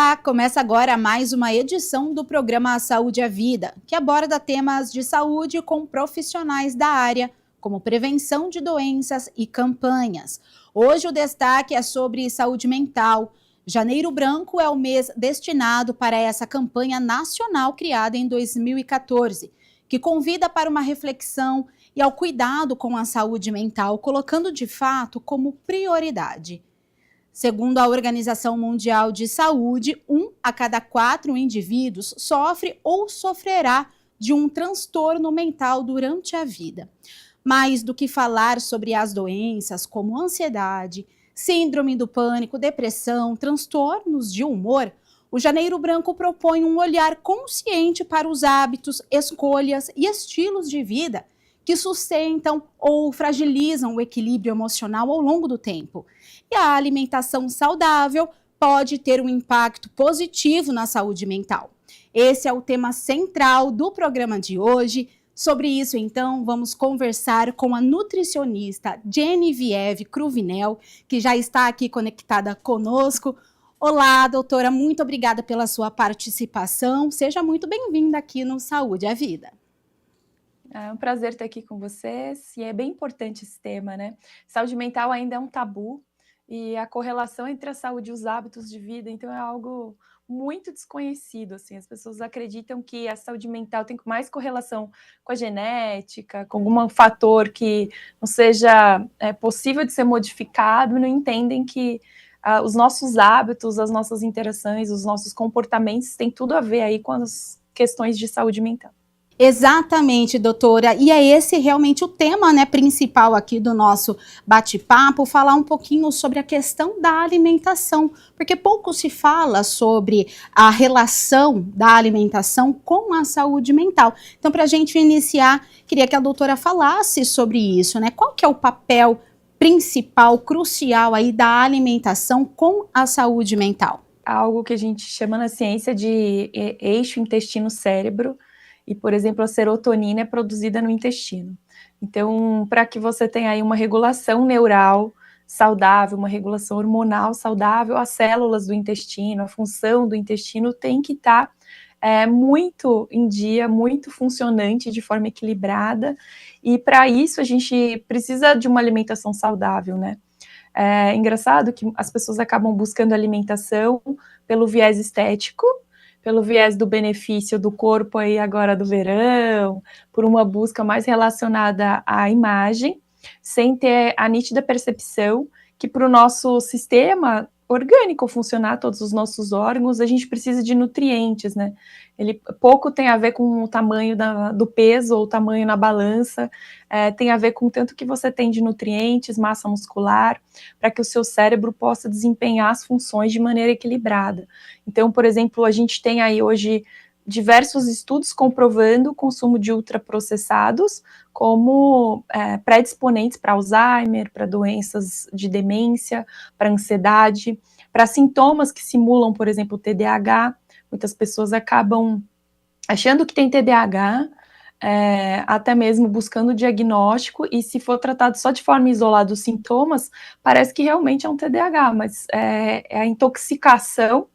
Olá, começa agora mais uma edição do programa Saúde à Vida, que aborda temas de saúde com profissionais da área, como prevenção de doenças e campanhas. Hoje o destaque é sobre saúde mental. Janeiro Branco é o mês destinado para essa campanha nacional criada em 2014, que convida para uma reflexão e ao cuidado com a saúde mental, colocando de fato como prioridade. Segundo a Organização Mundial de Saúde, 1 a cada 4 indivíduos sofre ou sofrerá de um transtorno mental durante a vida. Mais do que falar sobre as doenças como ansiedade, síndrome do pânico, depressão, transtornos de humor, o Janeiro Branco propõe um olhar consciente para os hábitos, escolhas e estilos de vida que sustentam ou fragilizam o equilíbrio emocional ao longo do tempo. E a alimentação saudável pode ter um impacto positivo na saúde mental. Esse é o tema central do programa de hoje. Sobre isso, então, vamos conversar com a nutricionista Genevieve Cruvinel, que já está aqui conectada conosco. Olá, doutora, muito obrigada pela sua participação. Seja muito bem-vinda aqui no Saúde à Vida. É um prazer estar aqui com vocês, e é bem importante esse tema, né? Saúde mental ainda é um tabu, e a correlação entre a saúde e os hábitos de vida, então, é algo muito desconhecido, assim. As pessoas acreditam que a saúde mental tem mais correlação com a genética, com algum fator que não seja possível de ser modificado, e não entendem que os nossos hábitos, as nossas interações, os nossos comportamentos têm tudo a ver aí com as questões de saúde mental. Exatamente, doutora, e é esse realmente o tema, né, principal aqui do nosso bate-papo, falar um pouquinho sobre a questão da alimentação, porque pouco se fala sobre a relação da alimentação com a saúde mental. Então, para a gente iniciar, queria que a doutora falasse sobre isso, né, qual que é o papel principal, crucial aí da alimentação com a saúde mental? Algo que a gente chama na ciência de eixo intestino-cérebro. E, por exemplo, a serotonina é produzida no intestino. Então, para que você tenha aí uma regulação neural saudável, uma regulação hormonal saudável, as células do intestino, a função do intestino tem que estar muito em dia, muito funcionante, de forma equilibrada. E, para isso, a gente precisa de uma alimentação saudável, né? É engraçado que as pessoas acabam buscando alimentação pelo viés estético, pelo viés do benefício do corpo aí agora do verão, por uma busca mais relacionada à imagem, sem ter a nítida percepção que para o nosso sistema orgânico funcionar, todos os nossos órgãos, a gente precisa de nutrientes, né? Ele pouco tem a ver com o tamanho do peso ou o tamanho na balança, tem a ver com o tanto que você tem de nutrientes, massa muscular, para que o seu cérebro possa desempenhar as funções de maneira equilibrada. Então, por exemplo, a gente tem aí hoje diversos estudos comprovando o consumo de ultraprocessados como predisponentes para Alzheimer, para doenças de demência, para ansiedade, para sintomas que simulam, por exemplo, o TDAH. Muitas pessoas acabam achando que tem TDAH, até mesmo buscando o diagnóstico, e se for tratado só de forma isolada os sintomas, parece que realmente é um TDAH, mas é a intoxicação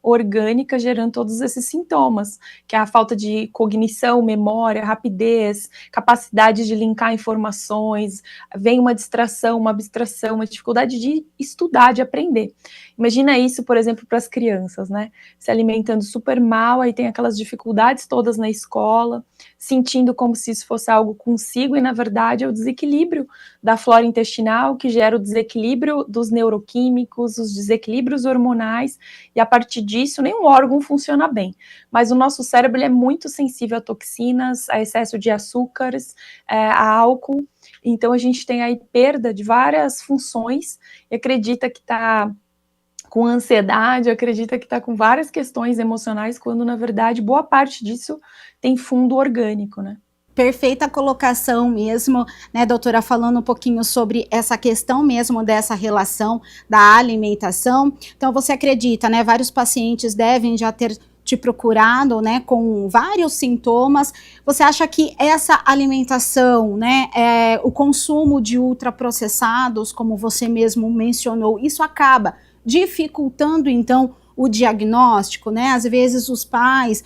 orgânica gerando todos esses sintomas, que é a falta de cognição, memória, rapidez, capacidade de linkar informações, vem uma distração, uma abstração, uma dificuldade de estudar, de aprender. Imagina isso, por exemplo, para as crianças, né? Se alimentando super mal, aí tem aquelas dificuldades todas na escola, sentindo como se isso fosse algo consigo, e na verdade é o desequilíbrio da flora intestinal que gera o desequilíbrio dos neuroquímicos, os desequilíbrios hormonais, e a partir disso nenhum órgão funciona bem. Mas o nosso cérebro é muito sensível a toxinas, a excesso de açúcares, a álcool, então a gente tem aí perda de várias funções, e acredita que está com ansiedade, acredita que está com várias questões emocionais, quando na verdade boa parte disso tem fundo orgânico, né? Perfeita colocação mesmo, né, doutora, falando um pouquinho sobre essa questão mesmo dessa relação da alimentação. Então, você acredita, né, vários pacientes devem já ter te procurado, né, com vários sintomas. Você acha que essa alimentação, né, o consumo de ultraprocessados, como você mesmo mencionou, isso acaba dificultando, então, o diagnóstico, né? Às vezes os pais,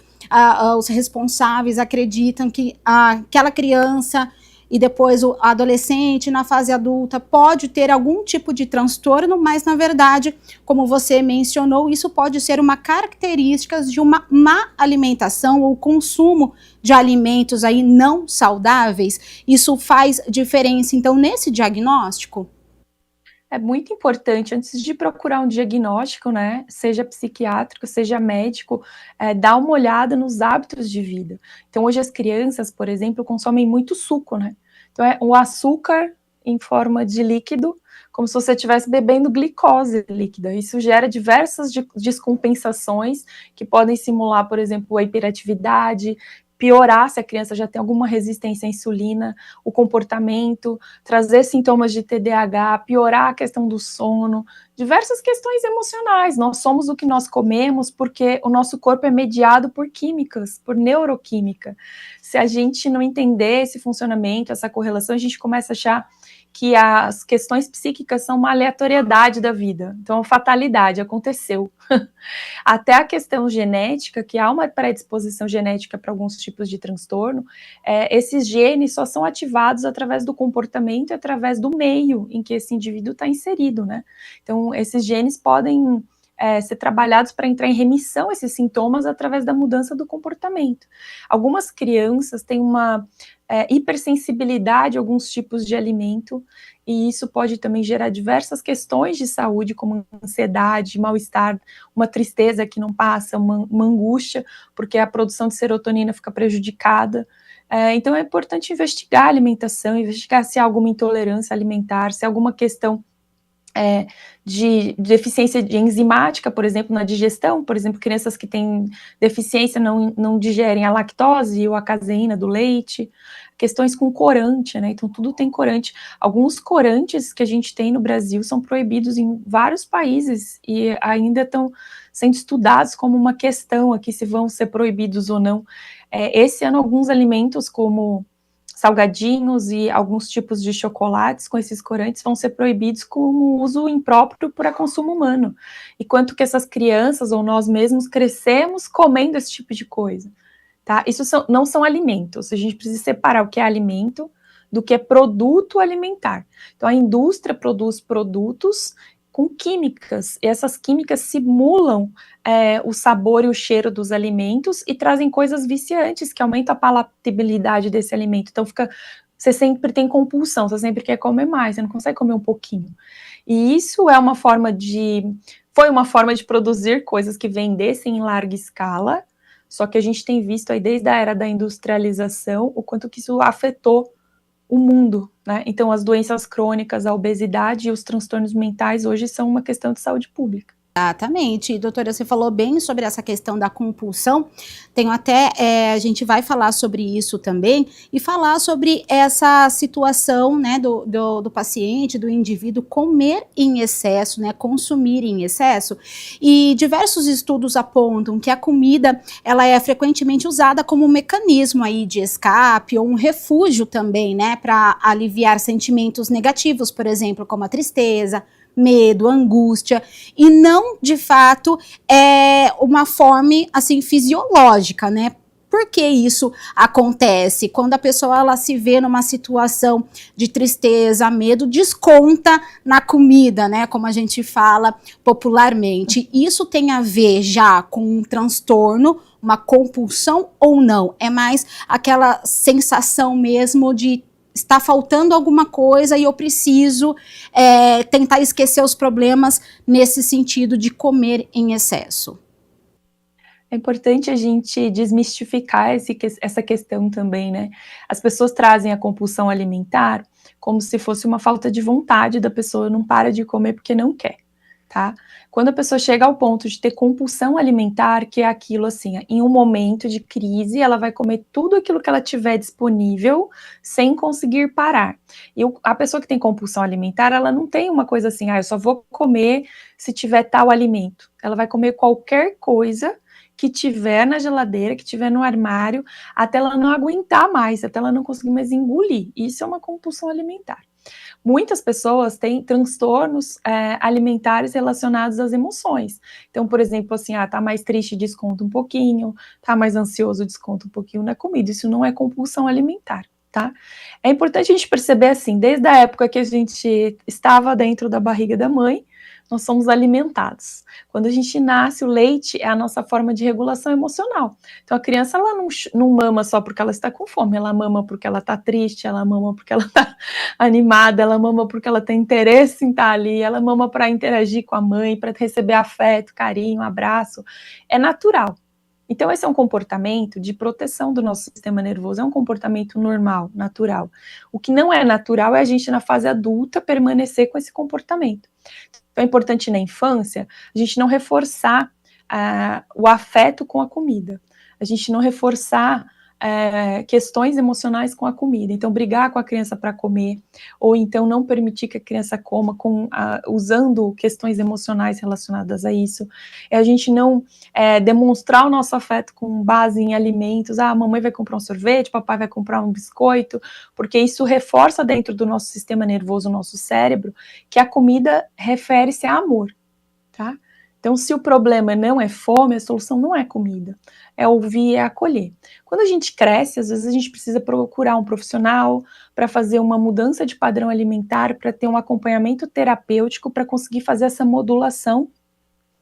os responsáveis acreditam que aquela criança e depois o adolescente na fase adulta pode ter algum tipo de transtorno, mas na verdade, como você mencionou, isso pode ser uma característica de uma má alimentação ou consumo de alimentos aí não saudáveis. Isso faz diferença, então, nesse diagnóstico? É muito importante, antes de procurar um diagnóstico, né, seja psiquiátrico, seja médico, dar uma olhada nos hábitos de vida. Então, hoje as crianças, por exemplo, consomem muito suco, né? Então, é o açúcar em forma de líquido, como se você estivesse bebendo glicose líquida. Isso gera diversas descompensações que podem simular, por exemplo, a hiperatividade, piorar se a criança já tem alguma resistência à insulina, o comportamento, trazer sintomas de TDAH, piorar a questão do sono, diversas questões emocionais. Nós somos o que nós comemos porque o nosso corpo é mediado por químicas, por neuroquímica. Se a gente não entender esse funcionamento, essa correlação, a gente começa a achar que as questões psíquicas são uma aleatoriedade da vida. Então, fatalidade, aconteceu. Até a questão genética, que há uma predisposição genética para alguns tipos de transtorno, esses genes só são ativados através do comportamento e através do meio em que esse indivíduo está inserido, né? Então, esses genes podem ser trabalhados para entrar em remissão esses sintomas através da mudança do comportamento. Algumas crianças têm uma hipersensibilidade a alguns tipos de alimento, e isso pode também gerar diversas questões de saúde, como ansiedade, mal-estar, uma tristeza que não passa, uma angústia, porque a produção de serotonina fica prejudicada. Então é importante investigar a alimentação, investigar se há alguma intolerância alimentar, se há alguma questão de deficiência enzimática, por exemplo, na digestão. Por exemplo, crianças que têm deficiência não digerem a lactose ou a caseína do leite, questões com corante, né? Então, tudo tem corante. Alguns corantes que a gente tem no Brasil são proibidos em vários países e ainda estão sendo estudados como uma questão aqui, se vão ser proibidos ou não. Esse ano, alguns alimentos como salgadinhos e alguns tipos de chocolates com esses corantes vão ser proibidos como uso impróprio para consumo humano. E quanto que essas crianças ou nós mesmos crescemos comendo esse tipo de coisa, tá? Isso não são alimentos, a gente precisa separar o que é alimento do que é produto alimentar. Então, a indústria produz produtos com químicas, e essas químicas simulam o sabor e o cheiro dos alimentos e trazem coisas viciantes que aumentam a palatabilidade desse alimento. Então você sempre tem compulsão, você sempre quer comer mais, você não consegue comer um pouquinho. E isso foi uma forma de produzir coisas que vendessem em larga escala, só que a gente tem visto aí desde a era da industrialização o quanto que isso afetou o mundo, né? Então, as doenças crônicas, a obesidade e os transtornos mentais hoje são uma questão de saúde pública. Exatamente, doutora, você falou bem sobre essa questão da compulsão. Tenho até, a gente vai falar sobre isso também e falar sobre essa situação, né, do paciente, do indivíduo comer em excesso, né, consumir em excesso. E diversos estudos apontam que a comida, ela é frequentemente usada como um mecanismo aí de escape ou um refúgio também, né, para aliviar sentimentos negativos, por exemplo, como a tristeza, medo, angústia, e não, de fato, uma fome, assim, fisiológica, né? Por que isso acontece? Quando a pessoa ela se vê numa situação de tristeza, medo, desconta na comida, né? Como a gente fala popularmente. Isso tem a ver já com um transtorno, uma compulsão ou não? É mais aquela sensação mesmo de está faltando alguma coisa e eu preciso tentar esquecer os problemas nesse sentido de comer em excesso. É importante a gente desmistificar essa questão também, né? As pessoas trazem a compulsão alimentar como se fosse uma falta de vontade da pessoa, não para de comer porque não quer, tá? Quando a pessoa chega ao ponto de ter compulsão alimentar, que é aquilo assim, em um momento de crise, ela vai comer tudo aquilo que ela tiver disponível, sem conseguir parar. E a pessoa que tem compulsão alimentar, ela não tem uma coisa assim, eu só vou comer se tiver tal alimento. Ela vai comer qualquer coisa que tiver na geladeira, que tiver no armário, até ela não aguentar mais, até ela não conseguir mais engolir. Isso é uma compulsão alimentar. Muitas pessoas têm transtornos alimentares relacionados às emoções. Então, por exemplo, assim, tá mais triste, desconta um pouquinho, tá mais ansioso, desconta um pouquinho na comida. Isso não é compulsão alimentar, tá? É importante a gente perceber, assim, desde a época que a gente estava dentro da barriga da mãe, nós somos alimentados. Quando a gente nasce, o leite é a nossa forma de regulação emocional. Então, a criança, ela não mama só porque ela está com fome, ela mama porque ela está triste, ela mama porque ela está animada, ela mama porque ela tem interesse em estar ali, ela mama para interagir com a mãe, para receber afeto, carinho, abraço. É natural. Então, esse é um comportamento de proteção do nosso sistema nervoso, é um comportamento normal, natural. O que não é natural é a gente, na fase adulta, permanecer com esse comportamento. Então, é importante na infância a gente não reforçar o afeto com a comida, a gente não reforçar questões emocionais com a comida. Então, brigar com a criança para comer, ou então não permitir que a criança coma usando questões emocionais relacionadas a isso. É a gente não demonstrar o nosso afeto com base em alimentos. A mamãe vai comprar um sorvete, papai vai comprar um biscoito, porque isso reforça dentro do nosso sistema nervoso, o nosso cérebro, que a comida refere-se a amor, tá? Então, se o problema não é fome, a solução não é comida, é ouvir, é acolher. Quando a gente cresce, às vezes a gente precisa procurar um profissional para fazer uma mudança de padrão alimentar, para ter um acompanhamento terapêutico, para conseguir fazer essa modulação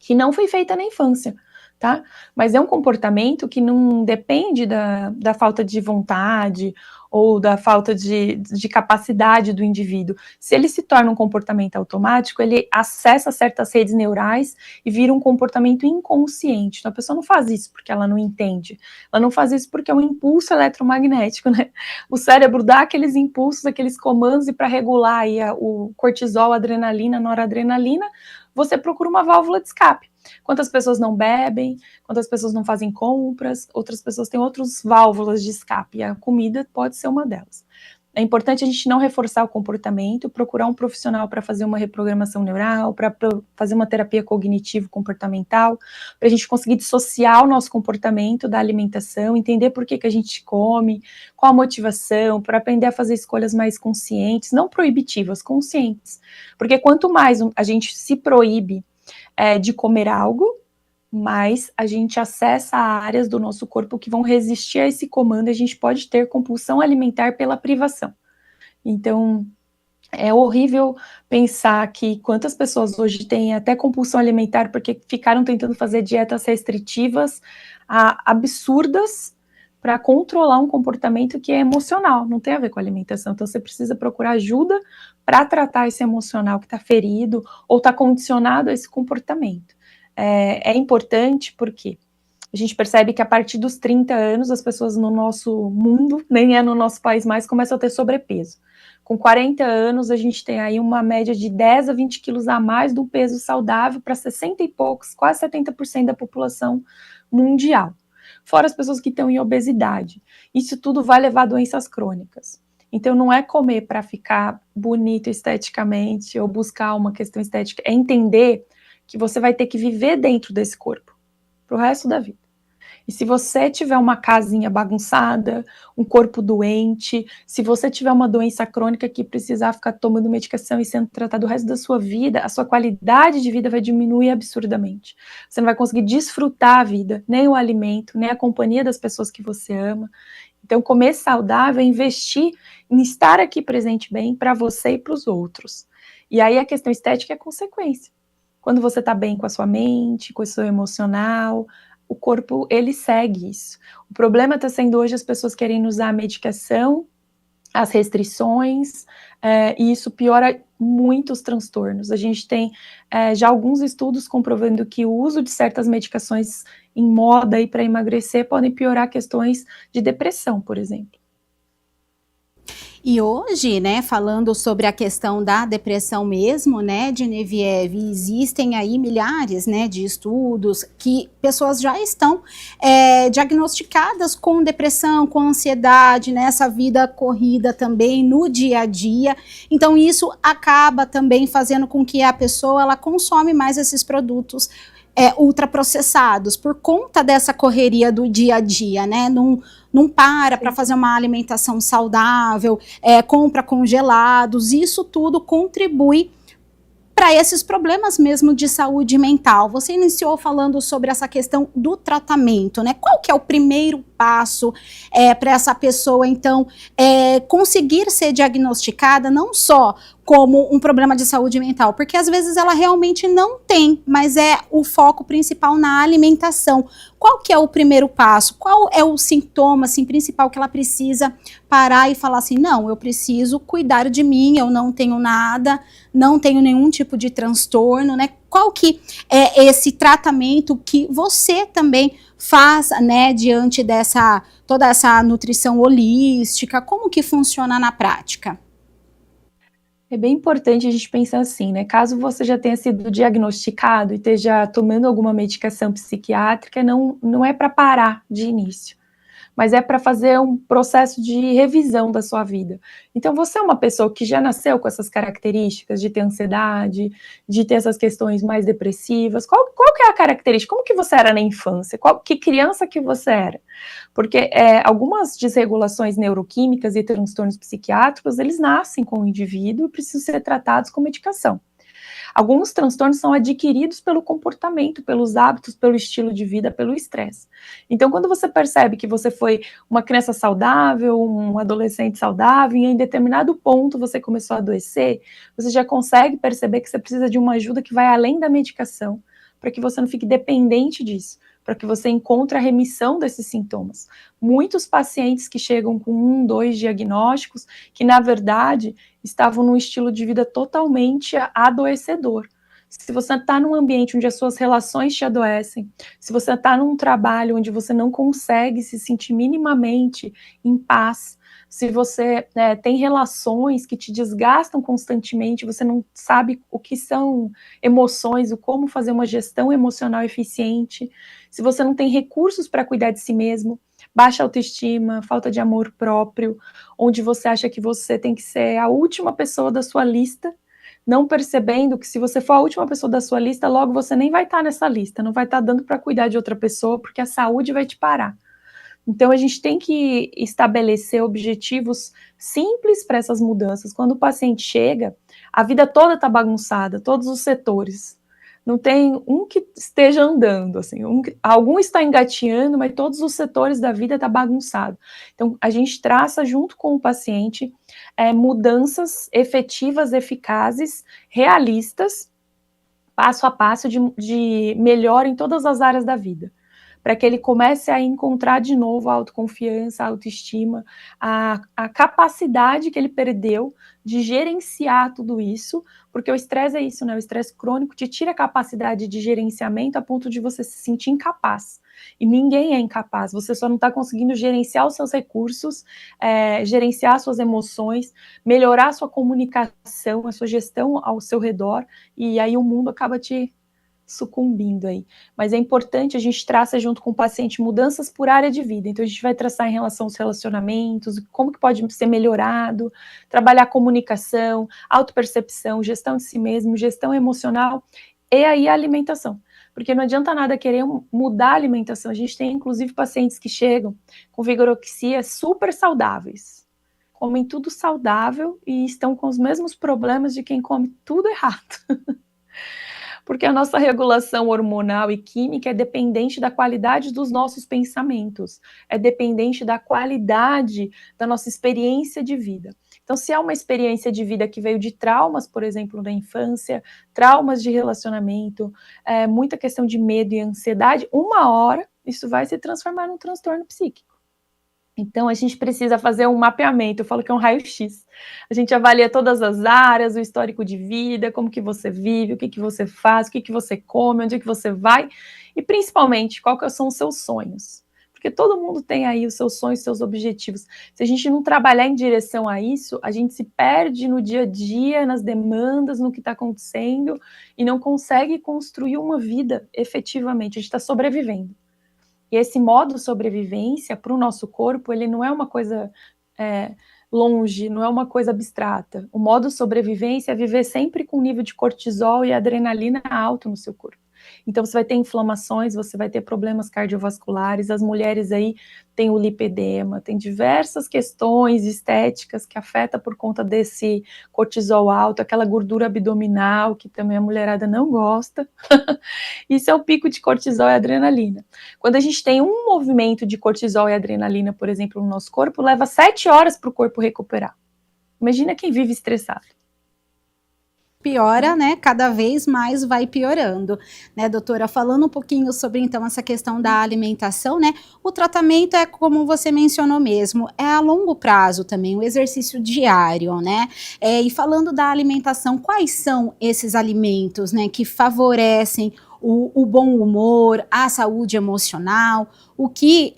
que não foi feita na infância, tá? Mas é um comportamento que não depende da falta de vontade ou da falta de capacidade do indivíduo. Se ele se torna um comportamento automático, ele acessa certas redes neurais e vira um comportamento inconsciente. Então, a pessoa não faz isso porque ela não entende. Ela não faz isso porque é um impulso eletromagnético, né? O cérebro dá aqueles impulsos, aqueles comandos, e para regular aí o cortisol, a adrenalina, a noradrenalina, você procura uma válvula de escape. Quantas pessoas não bebem, quantas pessoas não fazem compras, outras pessoas têm outras válvulas de escape, e a comida pode ser uma delas. É importante a gente não reforçar o comportamento, procurar um profissional para fazer uma reprogramação neural, para fazer uma terapia cognitivo-comportamental, para a gente conseguir dissociar o nosso comportamento da alimentação, entender por que a gente come, qual a motivação, para aprender a fazer escolhas mais conscientes, não proibitivas, conscientes. Porque quanto mais a gente se proíbe de comer algo, mas a gente acessa áreas do nosso corpo que vão resistir a esse comando, e a gente pode ter compulsão alimentar pela privação. Então, é horrível pensar que quantas pessoas hoje têm até compulsão alimentar porque ficaram tentando fazer dietas restritivas absurdas para controlar um comportamento que é emocional, não tem a ver com alimentação. Então, você precisa procurar ajuda para tratar esse emocional que está ferido ou está condicionado a esse comportamento. É importante porque a gente percebe que a partir dos 30 anos, as pessoas no nosso mundo, nem é no nosso país mais, começam a ter sobrepeso. Com 40 anos, a gente tem aí uma média de 10 a 20 quilos a mais do peso saudável para 60 e poucos, quase 70% da população mundial. Fora as pessoas que estão em obesidade. Isso tudo vai levar a doenças crônicas. Então, não é comer para ficar bonito esteticamente ou buscar uma questão estética, é entender que você vai ter que viver dentro desse corpo pro resto da vida. E se você tiver uma casinha bagunçada, um corpo doente, se você tiver uma doença crônica que precisar ficar tomando medicação e sendo tratado o resto da sua vida, a sua qualidade de vida vai diminuir absurdamente. Você não vai conseguir desfrutar a vida, nem o alimento, nem a companhia das pessoas que você ama. Então, comer saudável é investir em estar aqui presente bem para você e para os outros. E aí a questão estética é consequência. Quando você está bem com a sua mente, com o seu emocional, o corpo, ele segue isso. O problema está sendo hoje as pessoas querem usar a medicação, as restrições, e isso piora muito os transtornos. A gente tem já alguns estudos comprovando que o uso de certas medicações em moda para emagrecer podem piorar questões de depressão, por exemplo. E hoje, né, falando sobre a questão da depressão mesmo, né, Genevieve, existem aí milhares, né, de estudos que pessoas já estão diagnosticadas com depressão, com ansiedade, nessa vida corrida também, no dia a dia. Então, isso acaba também fazendo com que a pessoa, ela consome mais esses produtos ultraprocessados por conta dessa correria do dia a dia, né? Não para fazer uma alimentação saudável, compra congelados, isso tudo contribui para esses problemas mesmo de saúde mental. Você iniciou falando sobre essa questão do tratamento, né? Qual que é o primeiro passo para essa pessoa, então, conseguir ser diagnosticada não só como um problema de saúde mental, porque às vezes ela realmente não tem, mas é o foco principal na alimentação. Qual que é o primeiro passo? Qual é o sintoma, assim, principal que ela precisa parar e falar assim, não, eu preciso cuidar de mim, eu não tenho nada, não tenho nenhum tipo de transtorno, né? Qual que é esse tratamento que você também faz, né, diante dessa, toda essa nutrição holística? Como que funciona na prática? É bem importante a gente pensar assim, né? Caso você já tenha sido diagnosticado e esteja tomando alguma medicação psiquiátrica, não é para parar de início, mas é para fazer um processo de revisão da sua vida. Então, você é uma pessoa que já nasceu com essas características de ter ansiedade, de ter essas questões mais depressivas? Qual que é a característica? Como que você era na infância? Que criança que você era? Porque algumas desregulações neuroquímicas e transtornos psiquiátricos, eles nascem com o indivíduo e precisam ser tratados com medicação. Alguns transtornos são adquiridos pelo comportamento, pelos hábitos, pelo estilo de vida, pelo estresse. Então, quando você percebe que você foi uma criança saudável, um adolescente saudável, e em determinado ponto você começou a adoecer, você já consegue perceber que você precisa de uma ajuda que vai além da medicação, para que você não fique dependente disso, para que você encontre a remissão desses sintomas. Muitos pacientes que chegam com 1, 2 diagnósticos, que na verdade estavam num estilo de vida totalmente adoecedor. Se você está num ambiente onde as suas relações te adoecem, se você está num trabalho onde você não consegue se sentir minimamente em paz, se você tem relações que te desgastam constantemente, você não sabe o que são emoções, o como fazer uma gestão emocional eficiente, se você não tem recursos para cuidar de si mesmo, baixa autoestima, falta de amor próprio, onde você acha que você tem que ser a última pessoa da sua lista, não percebendo que se você for a última pessoa da sua lista, logo você nem vai estar nessa lista, não vai estar dando para cuidar de outra pessoa, porque a saúde vai te parar. Então, a gente tem que estabelecer objetivos simples para essas mudanças. Quando o paciente chega, a vida toda está bagunçada, todos os setores. Não tem um que esteja andando, assim, algum está engateando, mas todos os setores da vida estão bagunçados. Então, a gente traça junto com o paciente mudanças efetivas, eficazes, realistas, passo a passo de melhora em todas as áreas da vida, para que ele comece a encontrar de novo a autoconfiança, a autoestima, a capacidade que ele perdeu de gerenciar tudo isso, porque o estresse é isso, né? O estresse crônico te tira a capacidade de gerenciamento a ponto de você se sentir incapaz. E ninguém é incapaz, você só não está conseguindo gerenciar os seus recursos, gerenciar suas emoções, melhorar a sua comunicação, a sua gestão ao seu redor, e aí o mundo acaba te sucumbindo aí. Mas é importante, a gente traça junto com o paciente mudanças por área de vida. Então a gente vai traçar em relação aos relacionamentos, como que pode ser melhorado, trabalhar comunicação, autopercepção, gestão de si mesmo, gestão emocional e aí a alimentação. Porque não adianta nada querer mudar a alimentação. A gente tem inclusive pacientes que chegam com vigorexia super saudáveis, comem tudo saudável e estão com os mesmos problemas de quem come tudo errado. Porque a nossa regulação hormonal e química é dependente da qualidade dos nossos pensamentos, é dependente da qualidade da nossa experiência de vida. Então, se é uma experiência de vida que veio de traumas, por exemplo, na infância, traumas de relacionamento, muita questão de medo e ansiedade, uma hora isso vai se transformar num transtorno psíquico. Então, a gente precisa fazer um mapeamento, eu falo que é um raio-x. A gente avalia todas as áreas, o histórico de vida, como que você vive, o que que você faz, o que que você come, onde é que você vai, e principalmente, quais são os seus sonhos. Porque todo mundo tem aí os seus sonhos, os seus objetivos. Se a gente não trabalhar em direção a isso, a gente se perde no dia a dia, nas demandas, no que está acontecendo, e não consegue construir uma vida efetivamente, a gente está sobrevivendo. E esse modo sobrevivência para o nosso corpo, ele não é uma coisa longe, não é uma coisa abstrata. O modo sobrevivência é viver sempre com um nível de cortisol e adrenalina alto no seu corpo. Então você vai ter inflamações, você vai ter problemas cardiovasculares, as mulheres aí têm o lipedema, tem diversas questões estéticas que afetam por conta desse cortisol alto, aquela gordura abdominal que também a mulherada não gosta. Isso é o pico de cortisol e adrenalina. Quando a gente tem um movimento de cortisol e adrenalina, por exemplo, no nosso corpo, leva 7 horas para o corpo recuperar. Imagina quem vive estressado. Piora, né? Cada vez mais vai piorando, né, doutora? Falando um pouquinho sobre, então, essa questão da alimentação, né? O tratamento é como você mencionou mesmo, é a longo prazo também, o exercício diário, né? E falando da alimentação, quais são esses alimentos, né, que favorecem o bom humor, a saúde emocional, o que,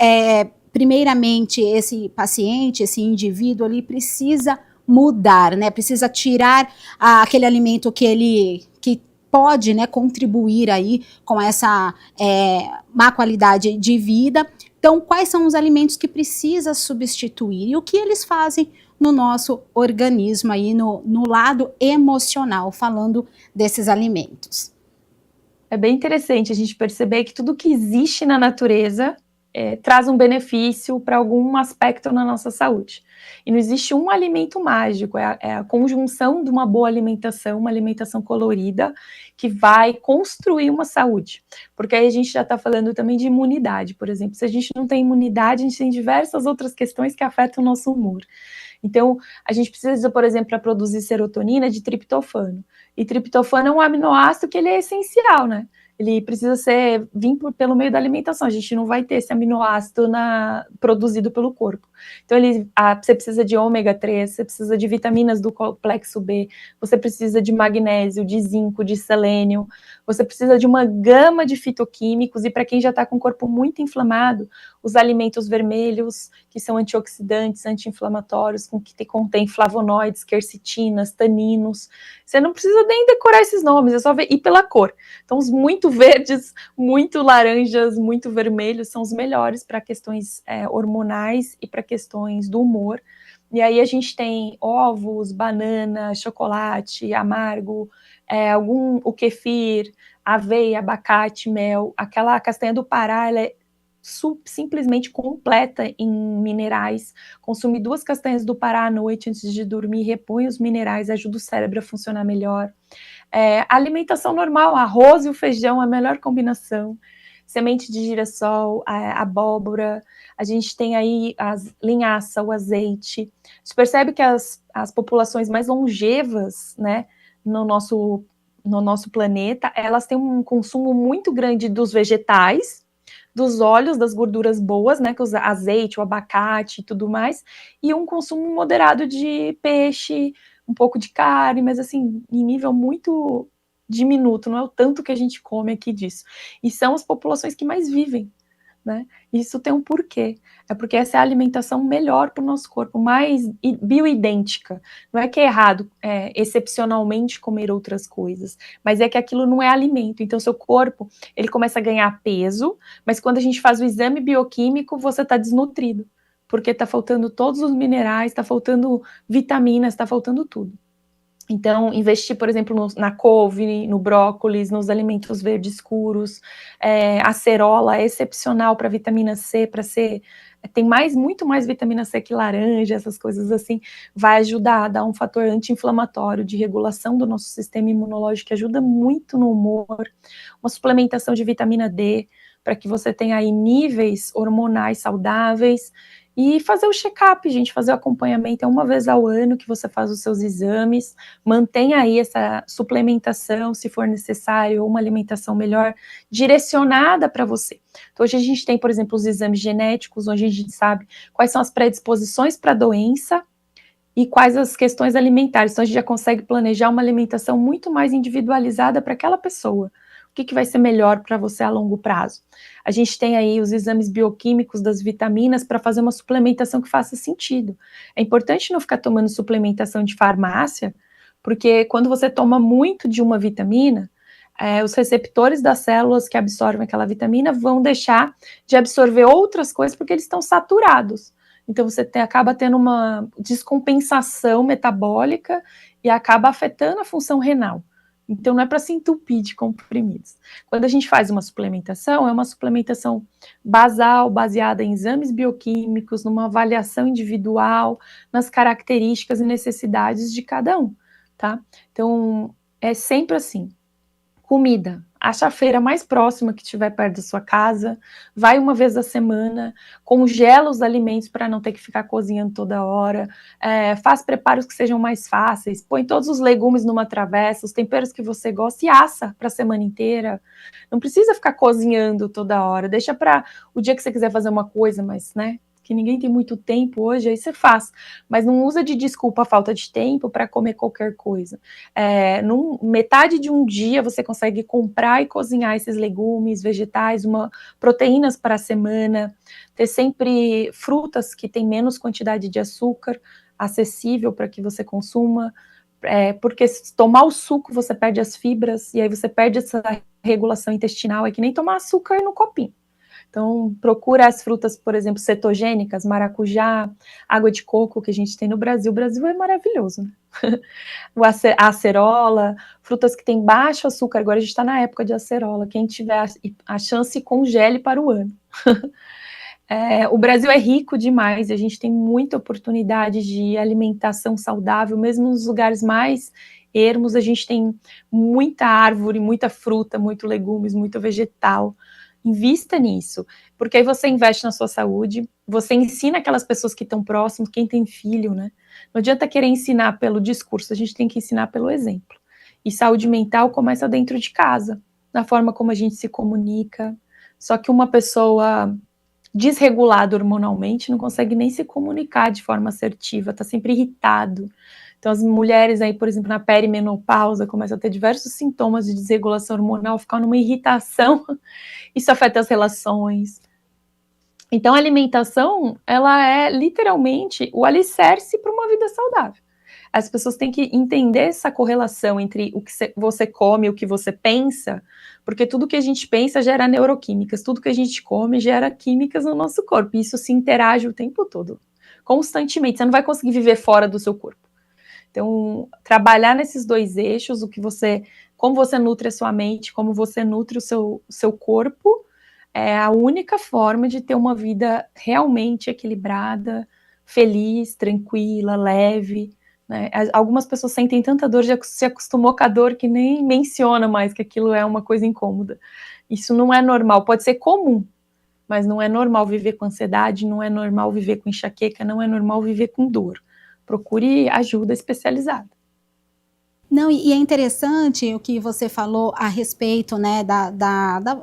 primeiramente, esse paciente, esse indivíduo ali precisa mudar, né? Precisa tirar aquele alimento que pode, né, contribuir aí com essa má qualidade de vida. Então, quais são os alimentos que precisa substituir e o que eles fazem no nosso organismo aí, no lado emocional, falando desses alimentos? É bem interessante a gente perceber que tudo que existe na natureza traz um benefício para algum aspecto na nossa saúde. E não existe um alimento mágico, é a conjunção de uma boa alimentação, uma alimentação colorida, que vai construir uma saúde. Porque aí a gente já está falando também de imunidade, por exemplo. Se a gente não tem imunidade, a gente tem diversas outras questões que afetam o noso humor. Então, a gente precisa, por exemplo, para produzir serotonina, de triptofano. E triptofano é um aminoácido que ele é essencial, né? Ele precisa vir pelo meio da alimentação. A gente não vai ter esse aminoácido produzido pelo corpo. Então, você precisa de ômega 3, você precisa de vitaminas do complexo B, você precisa de magnésio, de zinco, de selênio, você precisa de uma gama de fitoquímicos, e para quem já está com o corpo muito inflamado, os alimentos vermelhos, que são antioxidantes, anti-inflamatórios, que contém flavonoides, quercetinas, taninos. Você não precisa nem decorar esses nomes, é só ir pela cor. Então, os muito verdes, muito laranjas, muito vermelhos são os melhores para questões hormonais e para questões do humor. E aí a gente tem ovos, banana, chocolate, amargo, o kefir, aveia, abacate, mel. Aquela castanha do Pará, ela é simplesmente completa em minerais. Consumir 2 castanhas do Pará à noite antes de dormir repõe os minerais, ajuda o cérebro a funcionar melhor. A alimentação normal, arroz e o feijão, a melhor combinação. Semente de girassol, abóbora, a gente tem aí linhaça, o azeite. A gente percebe que as populações mais longevas, né, no nosso planeta, elas têm um consumo muito grande dos vegetais, dos óleos, das gorduras boas, né, que o azeite, o abacate e tudo mais, e um consumo moderado de peixe, um pouco de carne, mas assim, em nível muito diminuto, não é o tanto que a gente come aqui disso. E são as populações que mais vivem, né? Isso tem um porquê. É porque essa é a alimentação melhor para o nosso corpo, mais bioidêntica. Não é que é errado, excepcionalmente, comer outras coisas, mas é que aquilo não é alimento. Então, seu corpo, ele começa a ganhar peso, mas quando a gente faz o exame bioquímico, você está desnutrido, porque está faltando todos os minerais, está faltando vitaminas, está faltando tudo. Então, investir, por exemplo, na couve, no brócolis, nos alimentos verdes escuros, a acerola é excepcional para vitamina C, tem muito mais vitamina C que laranja, essas coisas assim, vai ajudar a dar um fator anti-inflamatório, de regulação do nosso sistema imunológico, que ajuda muito no humor, uma suplementação de vitamina D, para que você tenha aí níveis hormonais saudáveis, e fazer o check-up, gente, fazer o acompanhamento, uma vez ao ano que você faz os seus exames, mantenha aí essa suplementação, se for necessário, ou uma alimentação melhor, direcionada para você. Então, hoje a gente tem, por exemplo, os exames genéticos, onde a gente sabe quais são as predisposições para a doença, e quais as questões alimentares. Então, a gente já consegue planejar uma alimentação muito mais individualizada para aquela pessoa. O que vai ser melhor para você a longo prazo? A gente tem aí os exames bioquímicos das vitaminas para fazer uma suplementação que faça sentido. É importante não ficar tomando suplementação de farmácia, porque quando você toma muito de uma vitamina, os receptores das células que absorvem aquela vitamina vão deixar de absorver outras coisas porque eles estão saturados. Então, você acaba tendo uma descompensação metabólica e acaba afetando a função renal. Então, não é para se entupir de comprimidos. Quando a gente faz uma suplementação, é uma suplementação basal, baseada em exames bioquímicos, numa avaliação individual, nas características e necessidades de cada um, tá? Então, é sempre assim. Comida, acha a feira mais próxima que estiver perto da sua casa, vai uma vez a semana, congela os alimentos para não ter que ficar cozinhando toda hora, faz preparos que sejam mais fáceis, põe todos os legumes numa travessa, os temperos que você gosta e assa para a semana inteira. Não precisa ficar cozinhando toda hora, deixa para o dia que você quiser fazer uma coisa, mas, né, que ninguém tem muito tempo hoje, aí você faz, mas não usa de desculpa a falta de tempo para comer qualquer coisa. Metade de um dia você consegue comprar e cozinhar esses legumes, vegetais, proteínas para a semana, ter sempre frutas que têm menos quantidade de açúcar, acessível para que você consuma, porque se tomar o suco você perde as fibras, e aí você perde essa regulação intestinal, é que nem tomar açúcar no copinho. Então, procura as frutas, por exemplo, cetogênicas, maracujá, água de coco que a gente tem no Brasil. O Brasil é maravilhoso, né? A acerola, frutas que têm baixo açúcar. Agora a gente está na época de acerola. Quem tiver a chance, congele para o ano. O Brasil é rico demais, a gente tem muita oportunidade de alimentação saudável, mesmo nos lugares mais ermos, a gente tem muita árvore, muita fruta, muito legumes, muito vegetal. Invista nisso, porque aí você investe na sua saúde, você ensina aquelas pessoas que estão próximas, quem tem filho, né? Não adianta querer ensinar pelo discurso, a gente tem que ensinar pelo exemplo. E saúde mental começa dentro de casa, na forma como a gente se comunica. Só que uma pessoa desregulada hormonalmente não consegue nem se comunicar de forma assertiva, está sempre irritado. Então, as mulheres aí, por exemplo, na perimenopausa, começam a ter diversos sintomas de desregulação hormonal, ficar numa irritação, isso afeta as relações. Então, a alimentação, ela é literalmente o alicerce para uma vida saudável. As pessoas têm que entender essa correlação entre o que você come e o que você pensa, porque tudo que a gente pensa gera neuroquímicas, tudo que a gente come gera químicas no nosso corpo, e isso se interage o tempo todo, constantemente. Você não vai conseguir viver fora do seu corpo. Então, trabalhar nesses dois eixos, como você nutre a sua mente, como você nutre o seu corpo, é a única forma de ter uma vida realmente equilibrada, feliz, tranquila, leve, né? Algumas pessoas sentem tanta dor, já se acostumou com a dor que nem menciona mais que aquilo é uma coisa incômoda. Isso não é normal, pode ser comum, mas não é normal viver com ansiedade, não é normal viver com enxaqueca, não é normal viver com dor. Procure ajuda especializada. Não, e é interessante o que você falou a respeito, né,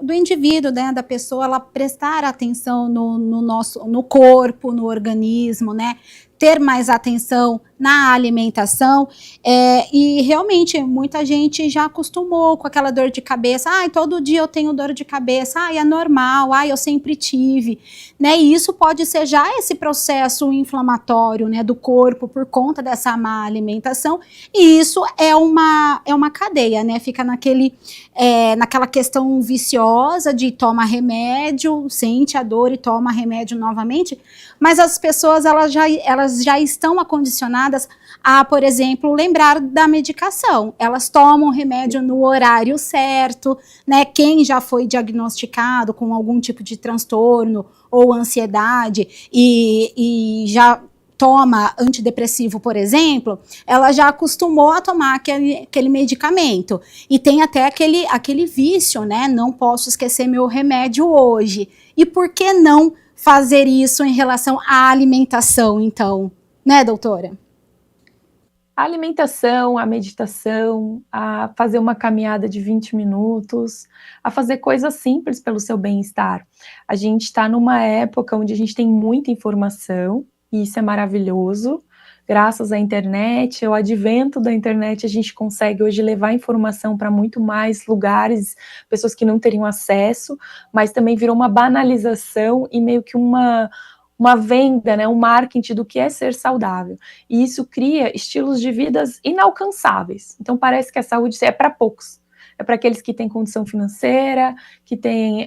do indivíduo, né, da pessoa, ela prestar atenção no corpo, no organismo, né, ter mais atenção na alimentação, e realmente muita gente já acostumou com aquela dor de cabeça, todo dia eu tenho dor de cabeça, é normal, eu sempre tive, né, e isso pode ser já esse processo inflamatório, né, do corpo por conta dessa má alimentação, e isso é uma cadeia, né, fica naquela questão viciosa de toma remédio, sente a dor e toma remédio novamente, mas as pessoas elas já estão acondicionadas a, por exemplo, lembrar da medicação. Elas tomam remédio no horário certo, né? Quem já foi diagnosticado com algum tipo de transtorno ou ansiedade e já toma antidepressivo, por exemplo, ela já acostumou a tomar aquele medicamento. E tem até aquele vício, né? Não posso esquecer meu remédio hoje. E por que não fazer isso em relação à alimentação, então? Né, doutora? A alimentação, a meditação, a fazer uma caminhada de 20 minutos, a fazer coisas simples pelo seu bem-estar. A gente está numa época onde a gente tem muita informação, e isso é maravilhoso. Graças à internet, ao advento da internet, a gente consegue hoje levar informação para muito mais lugares, pessoas que não teriam acesso, mas também virou uma banalização e meio que uma venda, né, um marketing do que é ser saudável. E isso cria estilos de vidas inalcançáveis. Então parece que a saúde é para poucos. É para aqueles que têm condição financeira, que têm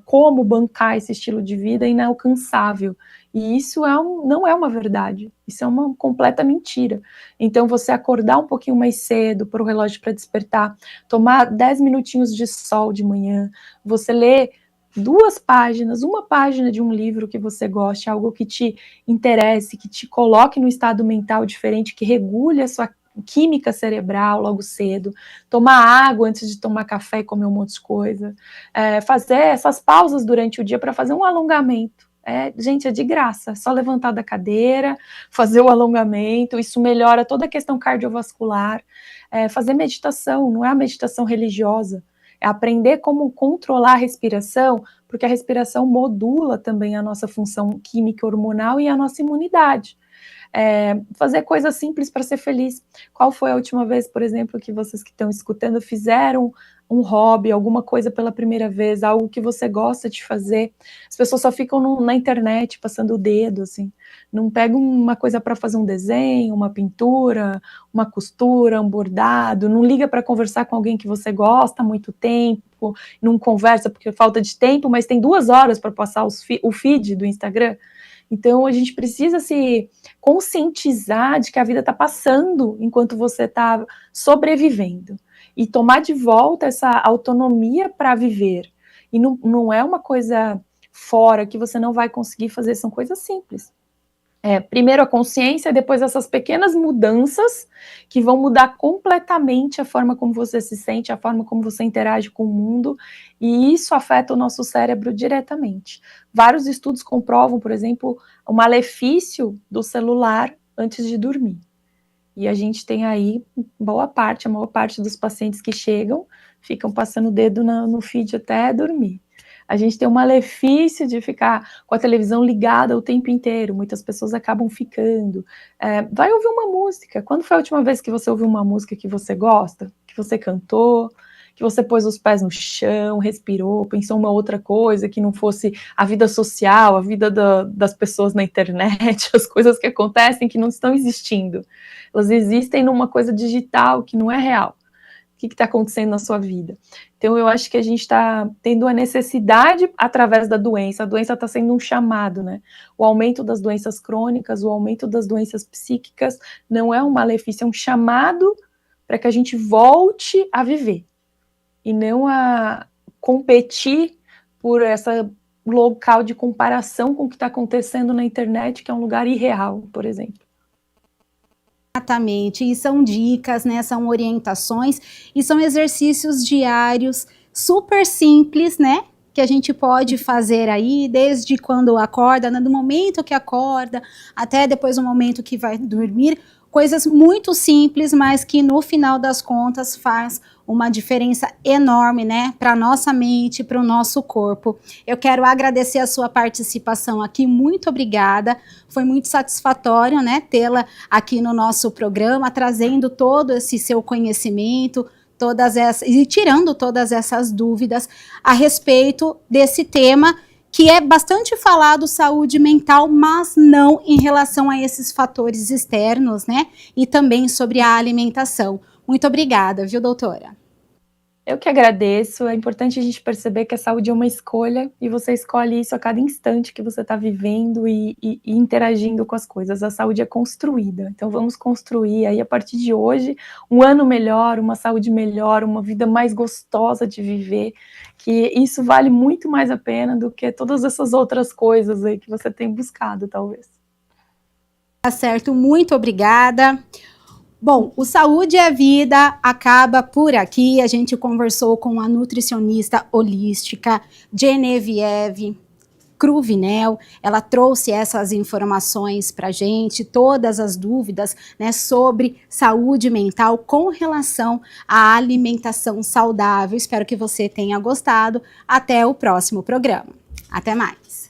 como bancar esse estilo de vida inalcançável. E isso não é uma verdade, isso é uma completa mentira. Então, você acordar um pouquinho mais cedo para o relógio para despertar, tomar 10 minutinhos de sol de manhã, você ler 2 páginas, uma página de um livro que você goste, algo que te interesse, que te coloque num estado mental diferente, que regule a sua química cerebral logo cedo, tomar água antes de tomar café e comer um monte de coisa, fazer essas pausas durante o dia para fazer um alongamento. Gente, é de graça, é só levantar da cadeira, fazer o alongamento, isso melhora toda a questão cardiovascular, fazer meditação, não é a meditação religiosa, é aprender como controlar a respiração, porque a respiração modula também a nossa função química hormonal e a nossa imunidade. Fazer coisas simples para ser feliz. Qual foi a última vez, por exemplo, que vocês que estão escutando fizeram um hobby, alguma coisa pela primeira vez, algo que você gosta de fazer? As pessoas só ficam na internet passando o dedo, assim, não pegam uma coisa para fazer um desenho, uma pintura, uma costura, um bordado, não liga para conversar com alguém que você gosta há muito tempo, não conversa porque falta de tempo, mas tem 2 horas para passar o feed do Instagram. Então, a gente precisa se conscientizar de que a vida está passando enquanto você está sobrevivendo. E tomar de volta essa autonomia para viver. E não é uma coisa fora que você não vai conseguir fazer, são coisas simples. Primeiro a consciência, depois essas pequenas mudanças que vão mudar completamente a forma como você se sente, a forma como você interage com o mundo, e isso afeta o nosso cérebro diretamente. Vários estudos comprovam, por exemplo, o malefício do celular antes de dormir. E a gente tem aí a maior parte dos pacientes que chegam, ficam passando o dedo no feed até dormir. A gente tem o malefício de ficar com a televisão ligada o tempo inteiro, muitas pessoas acabam ficando. Vai ouvir uma música. Quando foi a última vez que você ouviu uma música que você gosta, que você cantou, que você pôs os pés no chão, respirou, pensou uma outra coisa que não fosse a vida social, a vida das pessoas na internet, as coisas que acontecem que não estão existindo. Elas existem numa coisa digital que não é real. O que está acontecendo na sua vida? Então, eu acho que a gente está tendo a necessidade através da doença. A doença está sendo um chamado, né? O aumento das doenças crônicas, o aumento das doenças psíquicas não é um malefício, é um chamado para que a gente volte a viver e não a competir por essa local de comparação com o que está acontecendo na internet, que é um lugar irreal, por exemplo. Exatamente, e são dicas, né, são orientações e são exercícios diários super simples, né, que a gente pode fazer aí desde quando acorda, né, do momento que acorda até depois do momento que vai dormir, coisas muito simples, mas que no final das contas faz uma diferença enorme, né, para a nossa mente, para o nosso corpo. Eu quero agradecer a sua participação aqui, muito obrigada, foi muito satisfatório, né, tê-la aqui no nosso programa, trazendo todo esse seu conhecimento, e tirando todas essas dúvidas a respeito desse tema, que é bastante falado, saúde mental, mas não em relação a esses fatores externos, né? E também sobre a alimentação. Muito obrigada, viu, doutora? Eu que agradeço. É importante a gente perceber que a saúde é uma escolha e você escolhe isso a cada instante que você está vivendo e interagindo com as coisas. A saúde é construída, então vamos construir aí a partir de hoje um ano melhor, uma saúde melhor, uma vida mais gostosa de viver, que isso vale muito mais a pena do que todas essas outras coisas aí que você tem buscado, talvez. Tá certo, muito obrigada. Bom, o Saúde é Vida acaba por aqui. A gente conversou com a nutricionista holística Genevieve Cruvinel. Ela trouxe essas informações para a gente, todas as dúvidas, né, sobre saúde mental com relação à alimentação saudável. Espero que você tenha gostado. Até o próximo programa. Até mais.